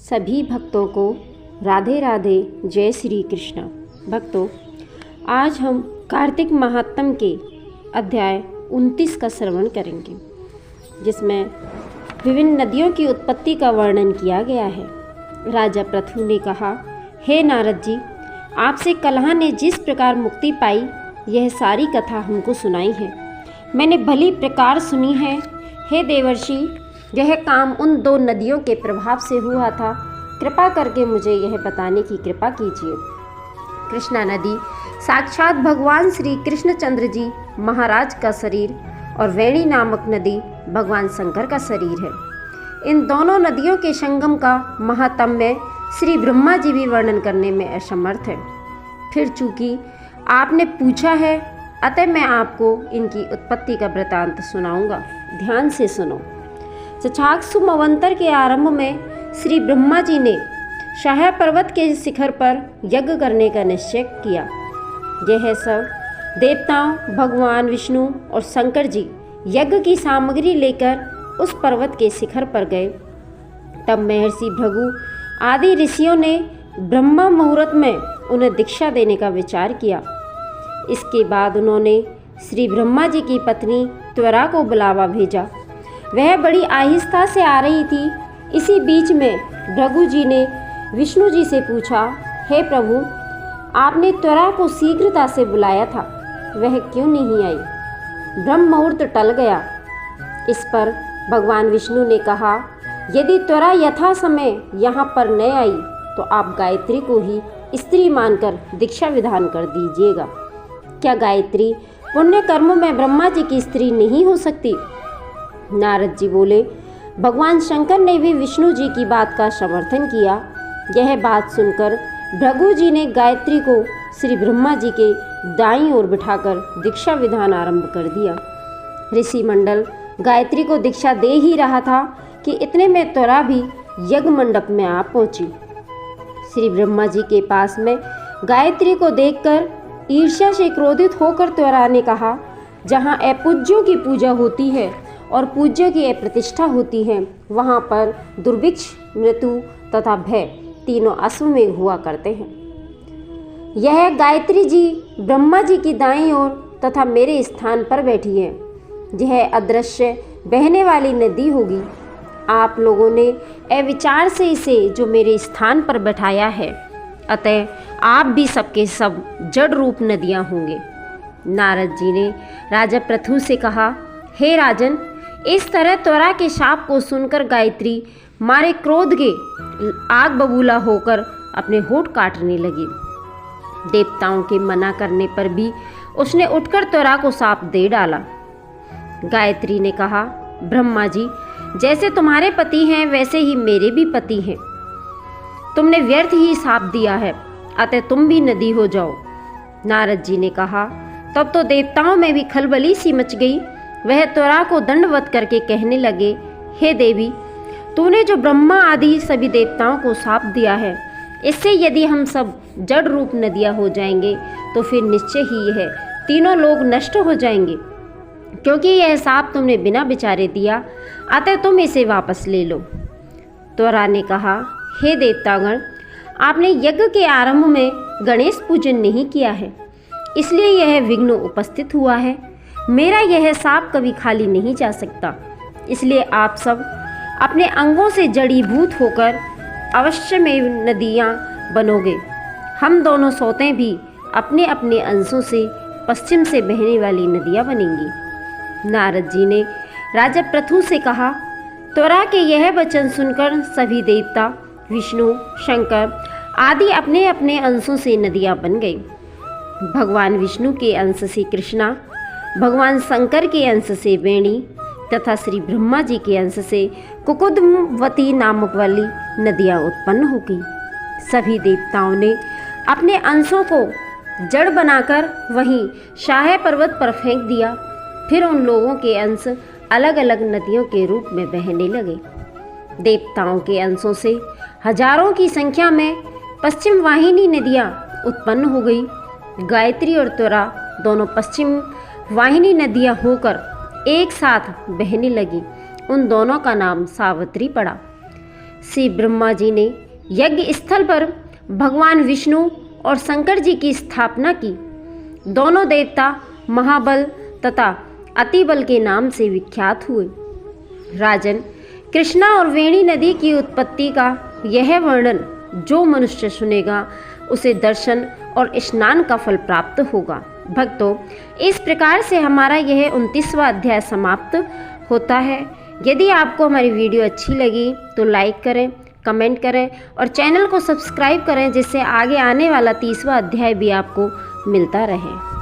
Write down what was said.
सभी भक्तों को राधे राधे, जय श्री कृष्ण। भक्तों, आज हम कार्तिक महात्म के अध्याय 29 का श्रवण करेंगे, जिसमें विभिन्न नदियों की उत्पत्ति का वर्णन किया गया है। राजा पृथु ने कहा, हे नारद जी, आपसे कलह ने जिस प्रकार मुक्ति पाई, यह सारी कथा हमको सुनाई है। मैंने भली प्रकार सुनी है। हे देवर्षि, यह काम उन दो नदियों के प्रभाव से हुआ था। कृपा करके मुझे यह बताने की कृपा कीजिए। कृष्णा नदी साक्षात भगवान श्री कृष्णचंद्र जी महाराज का शरीर और वेणी नामक नदी भगवान शंकर का शरीर है। इन दोनों नदियों के संगम का महात्म्य श्री ब्रह्मा जी भी वर्णन करने में असमर्थ है। फिर चूंकि आपने पूछा है, अतः मैं आपको इनकी उत्पत्ति का वृतांत सुनाऊंगा। ध्यान से सुनो। चक्षाक्षु मवंतर के आरंभ में श्री ब्रह्मा जी ने शाह पर्वत के शिखर पर यज्ञ करने का निश्चय किया। यह सब देवताओं, भगवान विष्णु और शंकर जी यज्ञ की सामग्री लेकर उस पर्वत के शिखर पर गए। तब महर्षि भृगु आदि ऋषियों ने ब्रह्मा मुहूर्त में उन्हें दीक्षा देने का विचार किया। इसके बाद उन्होंने श्री ब्रह्मा जी की पत्नी त्वरा को बुलावा भेजा। वह बड़ी आहिस्ता से आ रही थी। इसी बीच में भृगु जी ने विष्णु जी से पूछा, हे प्रभु, आपने त्वरा को शीघ्रता से बुलाया था, वह क्यों नहीं आई? ब्रह्म मुहूर्त टल गया। इस पर भगवान विष्णु ने कहा, यदि त्वरा यथा समय यहाँ पर न आई तो आप गायत्री को ही स्त्री मानकर दीक्षा विधान कर दीजिएगा। क्या गायत्री पुण्य कर्मों में ब्रह्मा जी की स्त्री नहीं हो सकती? नारद जी बोले, भगवान शंकर ने भी विष्णु जी की बात का समर्थन किया। यह बात सुनकर भृगु जी ने गायत्री को श्री ब्रह्मा जी के दाईं ओर बिठाकर दीक्षा विधान आरंभ कर दिया। ऋषि मंडल गायत्री को दीक्षा दे ही रहा था कि इतने में त्वरा भी यज्ञ मंडप में आ पहुंची। श्री ब्रह्मा जी के पास में गायत्री को देखकर ईर्ष्या से क्रोधित होकर त्वरा ने कहा, जहाँ अपूज्यों की पूजा होती है और पूज्य की प्रतिष्ठा होती है, वहाँ पर दुर्भिक्ष, मृत्यु तथा भय तीनों अश्वमेघ हुआ करते हैं। यह गायत्री जी ब्रह्मा जी की दाईं ओर तथा मेरे स्थान पर बैठी है। यह अदृश्य बहने वाली नदी होगी। आप लोगों ने अविचार से इसे जो मेरे स्थान पर बैठाया है, अतः आप भी सबके सब जड़ रूप नदियाँ होंगे। नारद जी ने राजा पृथु से कहा, हे राजन, इस तरह त्वरा के शाप को सुनकर गायत्री मारे क्रोध के आग बबूला होकर अपने होठ काटने लगी। देवताओं के मना करने पर भी उसने उठकर त्वरा को शाप दे डाला। गायत्री ने कहा, ब्रह्मा जी, जैसे तुम्हारे पति हैं वैसे ही मेरे भी पति हैं। तुमने व्यर्थ ही शाप दिया है, अतः तुम भी नदी हो जाओ। नारद जी ने कहा, तब तो देवताओं में भी खलबली सी मच गई। वह त्वरा को दंडवत करके कहने लगे, हे देवी, तूने जो ब्रह्मा आदि सभी देवताओं को शाप दिया है, इससे यदि हम सब जड़ रूप नदियाँ हो जाएंगे तो फिर निश्चय ही यह तीनों लोग नष्ट हो जाएंगे। क्योंकि यह शाप तुमने बिना विचारे दिया, अतः तुम इसे वापस ले लो। त्वरा ने कहा, हे देवतागण, आपने यज्ञ के आरंभ में गणेश पूजन नहीं किया है, इसलिए यह विघ्न उपस्थित हुआ है। मेरा यह शाप कभी खाली नहीं जा सकता, इसलिए आप सब अपने अंगों से जड़ीभूत होकर अवश्य में नदियाँ बनोगे। हम दोनों सोते भी अपने अपने अंशों से पश्चिम से बहने वाली नदियाँ बनेंगी। नारद जी ने राजा पृथु से कहा, त्वरा के यह वचन सुनकर सभी देवता, विष्णु, शंकर आदि अपने अपने अंशों से नदियाँ बन गई। भगवान विष्णु के अंश से कृष्णा, भगवान शंकर के अंश से वेणी तथा श्री ब्रह्मा जी के अंश से कुकुदवती नामक वाली नदियाँ उत्पन्न हो गई। सभी देवताओं ने अपने अंशों को जड़ बनाकर वहीं शाह पर्वत पर फेंक दिया। फिर उन लोगों के अंश अलग अलग नदियों के रूप में बहने लगे। देवताओं के अंशों से हजारों की संख्या में पश्चिम वाहिनी नदियाँ उत्पन्न हो गई। गायत्री और त्वरा दोनों पश्चिम वाहिनी नदियाँ होकर एक साथ बहने लगी। उन दोनों का नाम सावित्री पड़ा। श्री ब्रह्मा जी ने यज्ञ स्थल पर भगवान विष्णु और शंकर जी की स्थापना की। दोनों देवता महाबल तथा अतिबल के नाम से विख्यात हुए। राजन, कृष्णा और वेणी नदी की उत्पत्ति का यह वर्णन जो मनुष्य सुनेगा उसे दर्शन और स्नान का फल प्राप्त होगा। भक्तों, इस प्रकार से हमारा यह 29वां अध्याय समाप्त होता है। यदि आपको हमारी वीडियो अच्छी लगी तो लाइक करें, कमेंट करें और चैनल को सब्सक्राइब करें, जिससे आगे आने वाला 30वां अध्याय भी आपको मिलता रहे।